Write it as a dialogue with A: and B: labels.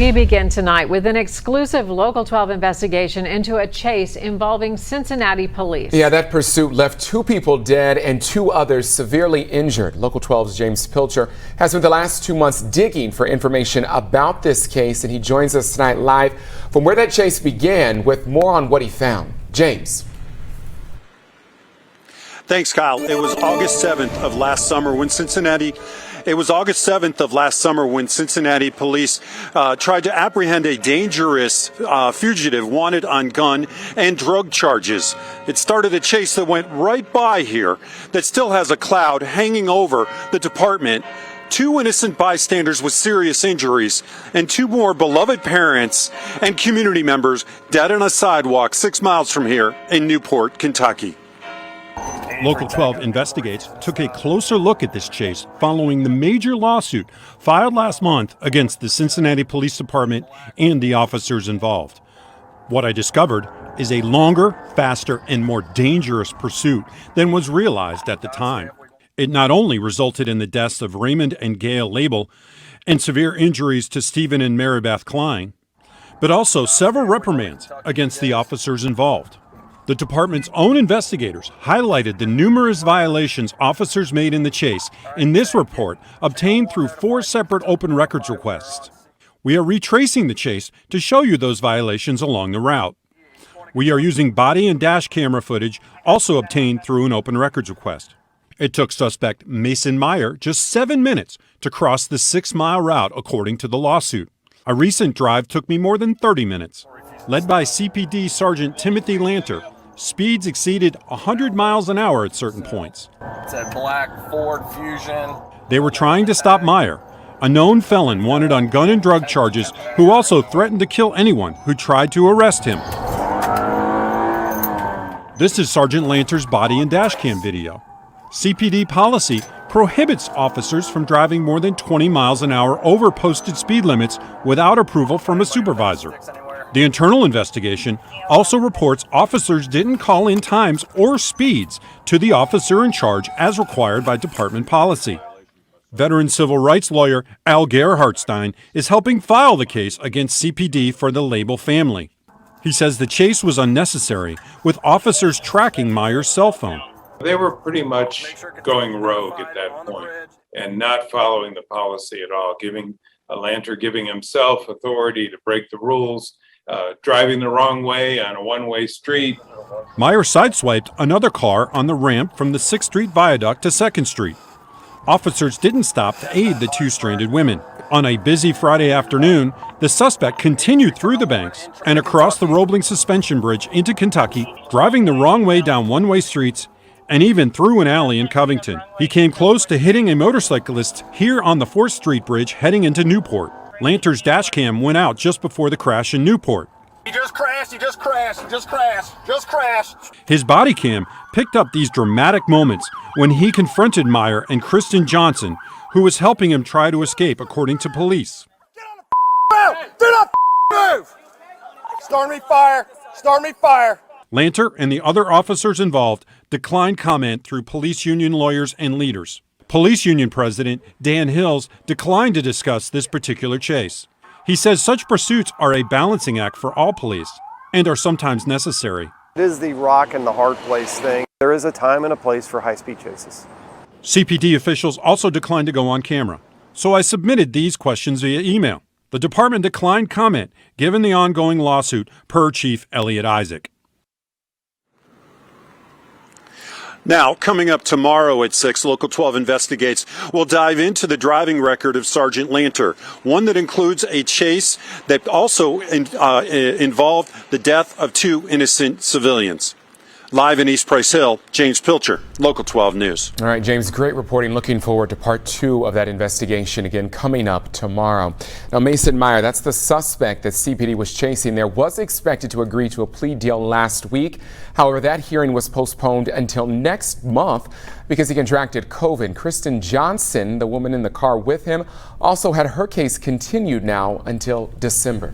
A: We begin tonight with an exclusive Local 12 investigation into a chase involving Cincinnati police.
B: Yeah, that pursuit left 2 people dead and 2 others severely injured. Local 12's James Pilcher has spent the last 2 months digging for information about this case, and he joins us tonight live from where that chase began with more on what he found. James.
C: Thanks, Kyle. It was August 7th of last summer when Cincinnati police tried to apprehend a dangerous fugitive wanted on gun and drug charges. It started a chase that went right by here that still has a cloud hanging over the department. 2 innocent bystanders with serious injuries and 2 more beloved parents and community members dead on a sidewalk 6 miles from here in Newport, Kentucky.
D: Local 12 Investigates took a closer look at this chase following the major lawsuit filed last month against the Cincinnati Police Department and the officers involved. What I discovered is a longer, faster, and more dangerous pursuit than was realized at the time. It not only resulted in the deaths of Raymond and Gail Label and severe injuries to Stephen and Mary Beth Klein, but also several reprimands against the officers involved. The department's own investigators highlighted the numerous violations officers made in the chase in this report obtained through 4 separate open records requests. We are retracing the chase to show you those violations along the route. We are using body and dash camera footage also obtained through an open records request. It took suspect Mason Meyer just 7 minutes to cross the 6-mile route according to the lawsuit. A recent drive took me more than 30 minutes. Led by CPD Sergeant Timothy Lanter, speeds exceeded 100 miles an hour at certain points.
E: It's a black Ford Fusion.
D: They were trying to stop Meyer, a known felon wanted on gun and drug charges who also threatened to kill anyone who tried to arrest him. This is Sergeant Lanter's body and dash cam video. CPD policy prohibits officers from driving more than 20 miles an hour over posted speed limits without approval from a supervisor. The internal investigation also reports officers didn't call in times or speeds to the officer in charge as required by department policy. Veteran civil rights lawyer Al Gerhardstein is helping file the case against CPD for the Label family. He says the chase was unnecessary, with officers tracking Meyer's cell phone.
F: They were pretty much going rogue at that point and not following the policy at all, giving himself authority to break the rules. Driving the wrong way on a one-way street.
D: Meyer sideswiped another car on the ramp from the 6th Street Viaduct to 2nd Street. Officers didn't stop to aid the 2 stranded women. On a busy Friday afternoon, the suspect continued through the banks and across the Roebling Suspension Bridge into Kentucky, driving the wrong way down one-way streets and even through an alley in Covington. He came close to hitting a motorcyclist here on the 4th Street Bridge heading into Newport. Lanter's dash cam went out just before the crash in Newport.
E: He just crashed.
D: His body cam picked up these dramatic moments when he confronted Meyer and Kristen Johnson, who was helping him try to escape, according to police.
E: Get on the move! Do not move! Start me fire!
D: Lanter and the other officers involved declined comment through police union lawyers and leaders. Police Union President Dan Hills declined to discuss this particular chase. He says such pursuits are a balancing act for all police and are sometimes necessary.
G: It is the rock and the hard place thing. There is a time and a place for high-speed chases.
D: CPD officials also declined to go on camera, so I submitted these questions via email. The department declined comment given the ongoing lawsuit, per Chief Elliot Isaac.
C: Now, coming up tomorrow at 6, Local 12 Investigates will dive into the driving record of Sergeant Lanter, one that includes a chase that also involved the death of 2 innocent civilians. Live in East Price Hill, James Pilcher, Local 12 News.
B: All right, James, great reporting. Looking forward to part 2 of that investigation, again, coming up tomorrow. Now, Mason Meyer, that's the suspect that CPD was chasing there, was expected to agree to a plea deal last week. However, that hearing was postponed until next month because he contracted COVID. Kristen Johnson, the woman in the car with him, also had her case continued now until December.